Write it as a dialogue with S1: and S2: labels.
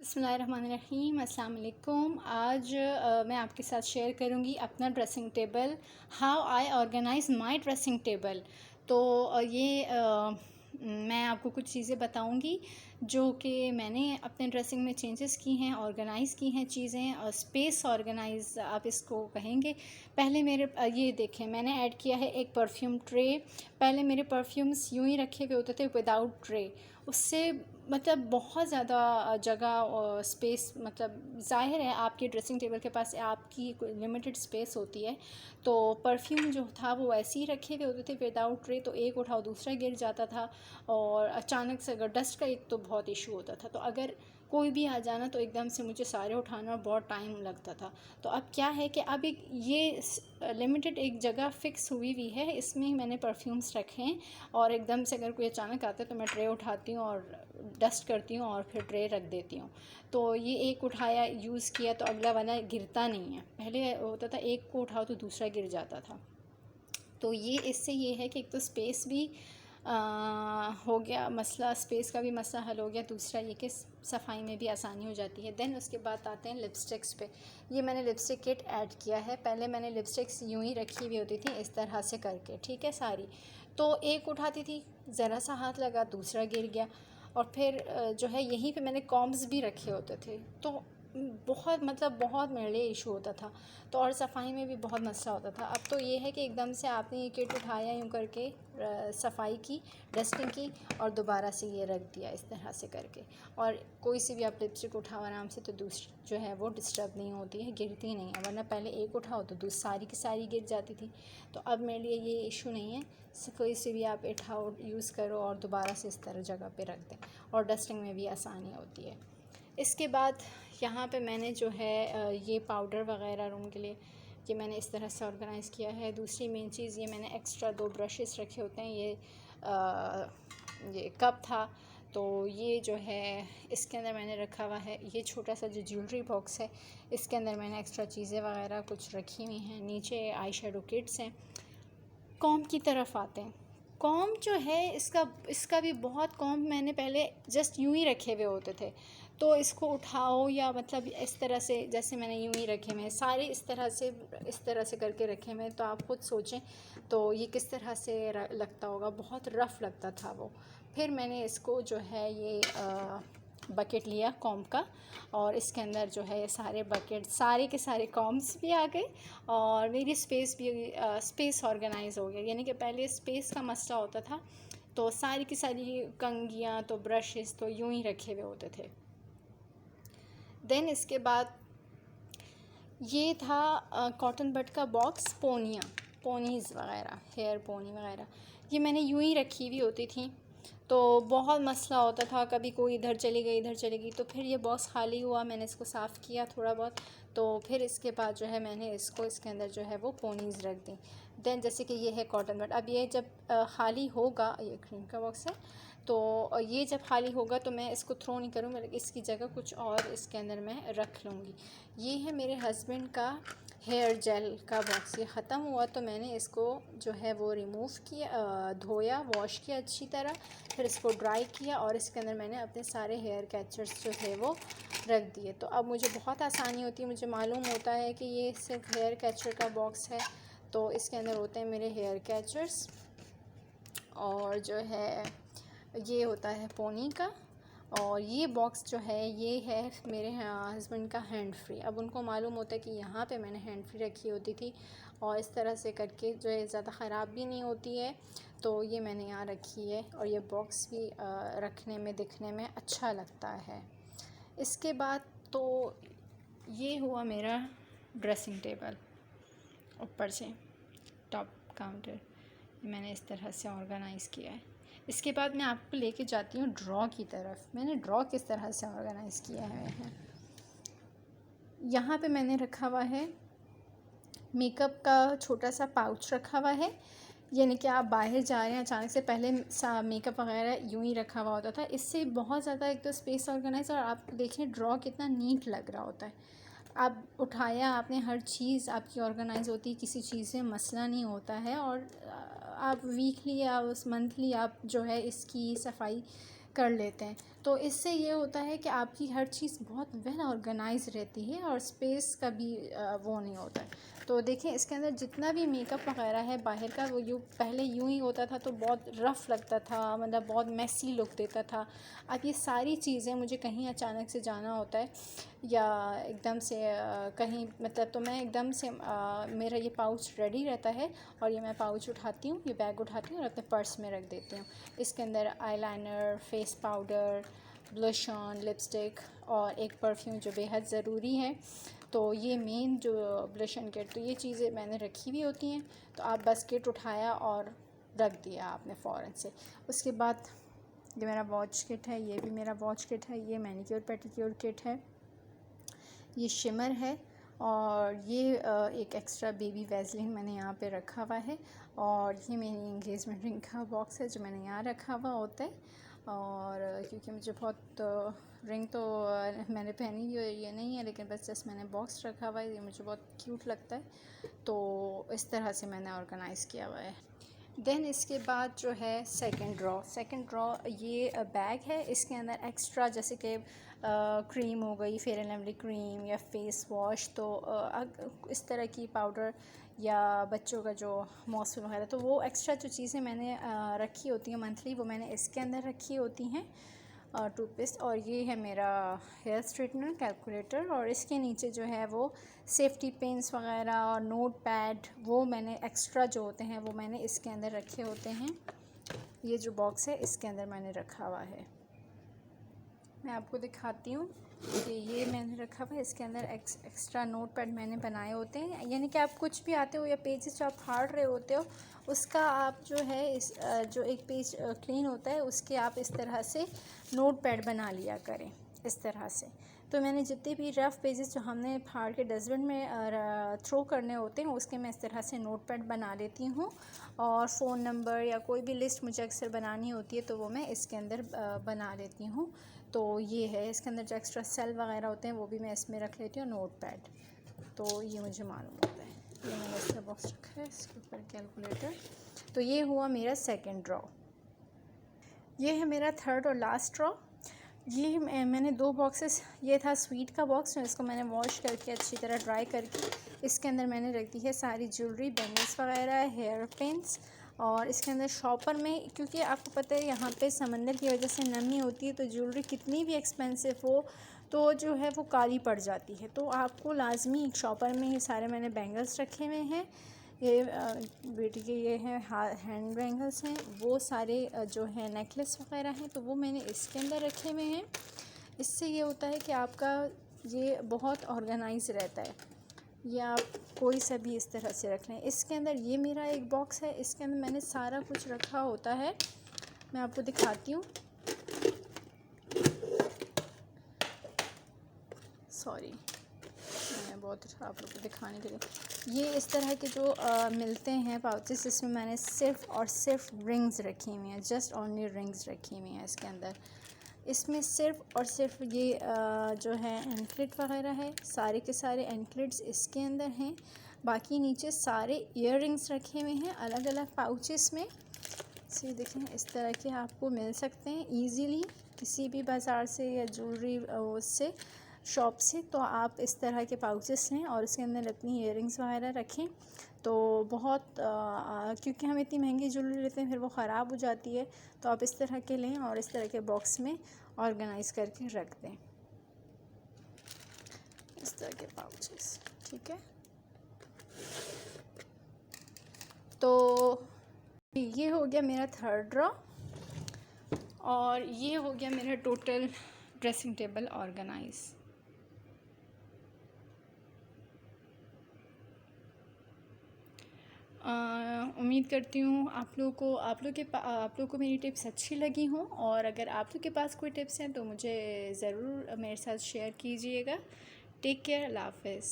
S1: बिस्मिल्लाहिर्रहमानिर्रहीम, अस्सलाम वालेकुम। आज मैं आपके साथ शेयर करूंगी अपना dressing table, how I organise my dressing table. तो मैं आपको कुछ चीज़ें बताऊंगी जो कि मैंने अपने ड्रेसिंग में चेंजेस की हैं, ऑर्गेनाइज़ की हैं चीज़ें, और स्पेस ऑर्गेनाइज़ आप इसको कहेंगे। पहले मेरे ये देखें, मैंने ऐड किया है एक परफ्यूम ट्रे। पहले मेरे परफ्यूम्स यूं ही रखे हुए होते थे विदाउट ट्रे, उससे मतलब बहुत ज़्यादा जगह और स्पेस, मतलब ज़ाहिर है आपके ड्रेसिंग टेबल के पास आपकी लिमिटेड स्पेस होती है। तो परफ्यूम जो था वो ऐसे ही रखे हुए होते थे विदाउट ट्रे, तो एक उठाओ दूसरा गिर जाता था। और अचानक से अगर डस्ट का एक तो बहुत इशू होता था, तो अगर कोई भी आ जाना तो एकदम से मुझे सारे उठाना और बहुत टाइम लगता था। तो अब क्या है कि अब एक ये लिमिटेड एक जगह फ़िक्स हुई हुई है, इसमें ही मैंने परफ्यूम्स रखे हैं। और एकदम से अगर कोई अचानक आता है तो मैं ट्रे उठाती हूँ और डस्ट करती हूँ और फिर ट्रे रख देती हूँ। तो ये एक उठाया, यूज़ किया, तो अगला वाला गिरता नहीं है। पहले होता था एक को उठाओ तो दूसरा गिर जाता था। तो ये इससे ये है कि एक तो स्पेस भी हो गया मसला, स्पेस का भी मसला हल हो गया। दूसरा ये कि सफाई में भी आसानी हो जाती है। देन उसके बाद आते हैं लिपस्टिक्स पे। ये मैंने लिपस्टिक किट ऐड किया है। पहले मैंने लिपस्टिक्स यूं ही रखी हुई होती थी इस तरह से करके, ठीक है, सारी। तो एक उठाती थी, ज़रा सा हाथ लगा, दूसरा गिर गया। और फिर जो है यहीं पे मैंने कॉम्स भी रखे होते थे। तो बहुत मतलब बहुत मेरे लिए इशू होता था। तो और सफाई में भी बहुत मसला होता था। अब तो ये है कि एकदम से आपने ये किट उठाया यूँ करके, सफाई की, डस्टिंग की, और दोबारा से ये रख दिया इस तरह से करके। और कोई सी भी आप लिपस्टिक उठाओ आराम से, तो दूसरी जो है वो डिस्टर्ब नहीं होती है, गिरती नहीं है। वरना पहले एक उठाओ तो सारी की सारी गिर जाती थी। तो अब मेरे लिए ये इशू नहीं है। कोई सी भी आप उठाओ, यूज़ करो और दोबारा से इस तरह जगह पे रख दें, और डस्टिंग में भी आसानी होती है। इसके बाद यहाँ पे मैंने जो है ये पाउडर वग़ैरह रूम के लिए, ये मैंने इस तरह से ऑर्गेनाइज़ किया है। दूसरी मेन चीज़, ये मैंने एक्स्ट्रा 2 ब्रशेस रखे होते हैं। ये कप था, तो ये जो है इसके अंदर मैंने रखा हुआ है। ये छोटा सा जो ज्वेलरी बॉक्स है, इसके अंदर मैंने एक्स्ट्रा चीज़ें वगैरह कुछ रखी हुई हैं। नीचे आई शेडो किट्स हैं। कॉम्ब की तरफ आते हैं। कॉम्ब जो है इसका भी बहुत, कॉम्ब मैंने पहले जस्ट यूं ही रखे हुए होते थे। तो इसको उठाओ या मतलब इस तरह से, जैसे मैंने यूं ही रखे हुए हैं सारे, इस तरह से करके रखे हुए हैं। तो आप खुद सोचें तो ये किस तरह से लगता होगा, बहुत रफ़ लगता था वो। फिर मैंने इसको जो है ये बकेट लिया कॉम्ब का, और इसके अंदर जो है सारे बकेट, सारे के सारे कॉम्ब्स भी आ गए, और मेरी स्पेस ऑर्गेनाइज़ हो गया। यानी कि पहले स्पेस का मसला होता था, तो सारी की सारी कंघियाँ तो ब्रशेस तो यूं ही रखे हुए होते थे। देन इसके बाद ये था कॉटन बड का बॉक्स, पोनीज़ वग़ैरह, हेयर पोनी वग़ैरह, ये मैंने यूं ही रखी हुई होती थी। तो बहुत मसला होता था, कभी कोई इधर चली गई इधर चली गई। तो फिर ये बॉक्स खाली हुआ, मैंने इसको साफ़ किया थोड़ा बहुत। तो फिर इसके बाद जो है मैंने इसको, इसके अंदर जो है वो पोनीज़ रख दी। देन जैसे कि ये है कॉटन बड, अब ये जब खाली होगा, ये क्रीम का बॉक्स है, तो ये जब खाली होगा तो मैं इसको थ्रो नहीं करूँगी, मतलब इसकी जगह कुछ और इसके अंदर मैं रख लूँगी। ये है मेरे हस्बैंड का हेयर जेल का बॉक्स। ये ख़त्म हुआ तो मैंने इसको जो है वो रिमूव किया, धोया, वॉश किया अच्छी तरह, फिर इसको ड्राई किया, और इसके अंदर मैंने अपने सारे हेयर कैचर्स जो थे वो रख दिए। तो अब मुझे बहुत आसानी होती है, मुझे मालूम होता है कि ये सिर्फ हेयर कैचर का बॉक्स है, तो इसके अंदर होते हैं मेरे हेयर कैचर्स, और जो है ये होता है पोनी का। और ये बॉक्स जो है ये है मेरे हस्बैंड का हैंड फ्री। अब उनको मालूम होता है कि यहाँ पे मैंने हैंड फ्री रखी होती थी, और इस तरह से करके जो है ज़्यादा ख़राब भी नहीं होती है, तो ये मैंने यहाँ रखी है। और ये बॉक्स भी रखने में, दिखने में अच्छा लगता है। इसके बाद तो ये हुआ मेरा ड्रेसिंग टेबल, ऊपर से टॉप काउंटर मैंने इस तरह से ऑर्गेनाइज़ किया है। इसके बाद मैं आपको लेके जाती हूँ ड्रॉ की तरफ। मैंने ड्रॉ किस तरह से ऑर्गेनाइज़ किया है। यहाँ पे मैंने रखा हुआ है मेकअप का छोटा सा पाउच रखा हुआ है। यानी कि आप बाहर जा रहे हैं अचानक से, पहले मेकअप वगैरह यूं ही रखा हुआ होता था। इससे बहुत ज़्यादा एक तो स्पेस ऑर्गेनाइज, और आप देखें ड्रॉ कितना नीट लग रहा होता है। आप उठाया आपने, हर चीज़ आपकी ऑर्गेनाइज़ होती है, किसी चीज़ से मसला नहीं होता है। और आप वीकली या उस मंथली आप जो है इसकी सफाई कर लेते हैं। तो इससे ये होता है कि आपकी हर चीज़ बहुत वेल ऑर्गेनाइज रहती है और स्पेस का भी वो नहीं होता है। तो देखिए इसके अंदर जितना भी मेकअप वगैरह है बाहर का, वो पहले यूँ ही होता था तो बहुत रफ़ लगता था, मतलब बहुत मेसी लुक देता था। अब ये सारी चीज़ें मुझे कहीं अचानक से जाना होता है या एकदम से कहीं, मतलब तो मैं एकदम से मेरा ये पाउच रेडी रहता है और ये मैं पाउच उठाती हूँ, ये बैग उठाती हूँ और अपने पर्स में रख देती हूँ। इसके अंदर eyeliner, face powder, blush on, lipstick और एक परफ्यूम जो बेहद ज़रूरी है। तो ये मेन जो ब्लश एंड किट, तो ये चीज़ें मैंने रखी हुई होती हैं। तो आप बस किट उठाया और रख दिया आपने फ़ौरन से। उसके बाद ये मेरा वॉच किट है, ये भी मेरा वॉच किट है, ये मैनिक्योर पेडिक्योर किट है, ये शिमर है और ये एक एक्स्ट्रा बेबी वैसलीन मैंने यहाँ पे रखा हुआ है और ये मेरी एंगेजमेंट रिंग का बॉक्स है जो मैंने यहाँ रखा हुआ होता है। और क्योंकि मुझे बहुत रिंग तो मैंने पहनी हुई ये नहीं है, लेकिन बस जस्ट मैंने बॉक्स रखा हुआ है, ये मुझे बहुत क्यूट लगता है। तो इस तरह से मैंने ऑर्गेनाइज़ किया हुआ है। देन इसके बाद जो है सेकंड ड्रॉ ये बैग है। इसके अंदर एक्स्ट्रा जैसे कि क्रीम हो गई, फेयर एंड लवली क्रीम या फेस वॉश, तो इस तरह की पाउडर या बच्चों का जो मॉइस्चर वगैरह, तो वो एक्स्ट्रा जो चीज़ें मैंने रखी होती हैं मंथली, वो मैंने इसके अंदर रखी होती हैं। टूथपेस्ट, और ये है मेरा हेयर स्ट्रेटनर, कैलकुलेटर, और इसके नीचे जो है वो सेफ्टी पिन्स वगैरह और नोट पैड, वो मैंने एक्स्ट्रा जो होते हैं वो मैंने इसके अंदर रखे होते हैं। ये जो बॉक्स है इसके अंदर मैंने रखा हुआ है। मैं आपको दिखाती हूँ कि ये मैंने रखा हुआ है। इसके अंदर एक्स्ट्रा नोट पैड मैंने बनाए होते हैं, यानी कि आप कुछ भी आते हो या पेजेस जो आप फाड़ रहे होते हो उसका आप जो है इस जो एक पेज क्लीन होता है उसके आप इस तरह से नोट पैड बना लिया करें इस तरह से। तो मैंने जितने भी रफ़ पेजेस जो हमने फाड़ के डस्टबिन में थ्रो करने होते हैं उसके मैं इस तरह से नोट पैड बना लेती हूँ। और फ़ोन नंबर या कोई भी लिस्ट मुझे अक्सर बनानी होती है तो वो मैं इसके अंदर बना लेती हूँ। तो ये है, इसके अंदर जो एक्स्ट्रा सेल वगैरह होते हैं वो भी मैं इसमें रख लेती हूँ, नोट पैड। तो ये मुझे मालूम होता है। ये मैंने इसका बॉक्स रखा है, इसके ऊपर कैलकुलेटर। तो ये हुआ मेरा सेकंड ड्रॉ। ये है मेरा थर्ड और लास्ट ड्रॉ। ये मैंने दो बॉक्सेस, ये था स्वीट का बॉक्स, इसको मैंने वॉश करके अच्छी तरह ड्राई करके इसके अंदर मैंने रख दी है सारी ज्वेलरी, बैंगल्स वगैरह, हेयर पिन्स। और इसके अंदर शॉपर में, क्योंकि आपको पता है यहाँ पे समंदर की वजह से नमी होती है तो ज्वेलरी कितनी भी एक्सपेंसिव हो तो जो है वो काली पड़ जाती है। तो आपको लाजमी एक शॉपर में ये सारे मैंने बैंगल्स रखे हुए हैं। ये बेटी के ये हैं हैंड बैंगल्स हैं, वो सारे जो है नेकलेस वगैरह हैं तो वो मैंने इसके अंदर रखे हुए हैं। इससे ये होता है कि आपका ये बहुत ऑर्गेनाइज रहता है। ये आप कोई सा भी इस तरह से रख लें। इसके अंदर ये मेरा एक बॉक्स है, इसके अंदर मैंने सारा कुछ रखा होता है। मैं आपको दिखाती हूँ, सॉरी मैं बहुत आप लोगों को दिखाने के लिए, ये इस तरह के जो मिलते हैं पाउचेस, इसमें मैंने सिर्फ़ और सिर्फ रिंग्स रखी हुई हैं, जस्ट ओनली रिंग्स रखी हुई हैं इसके अंदर। इसमें सिर्फ़ और सिर्फ ये जो है एंकलेट वगैरह है, सारे के सारे एंकलेट्स इसके अंदर हैं। बाकी नीचे सारे इयर रिंग्स रखे हुए हैं अलग अलग पाउचेस में। से देखें इस तरह के आपको मिल सकते हैं ईज़िली किसी भी बाज़ार से या ज्वेलरी उससे शॉप से। तो आप इस तरह के पाउचेस लें और उसके अंदर अपनी इयररिंग्स वगैरह रखें। तो बहुत क्योंकि हम इतनी महंगी ज्वेलरी लेते हैं फिर वो ख़राब हो जाती है, तो आप इस तरह के लें और इस तरह के बॉक्स में ऑर्गेनाइज करके रख दें, इस तरह के पाउचेस, ठीक है। तो ये हो गया मेरा थर्ड ड्रॉ और ये हो गया मेरा टोटल ड्रेसिंग टेबल ऑर्गेनाइज। उम्मीद करती हूँ आप लोगों को मेरी टिप्स अच्छी लगी हों, और अगर आप लोग के पास कोई टिप्स हैं तो मुझे ज़रूर मेरे साथ शेयर कीजिएगा। टेक केयर, अल्लाह हाफ़िज़।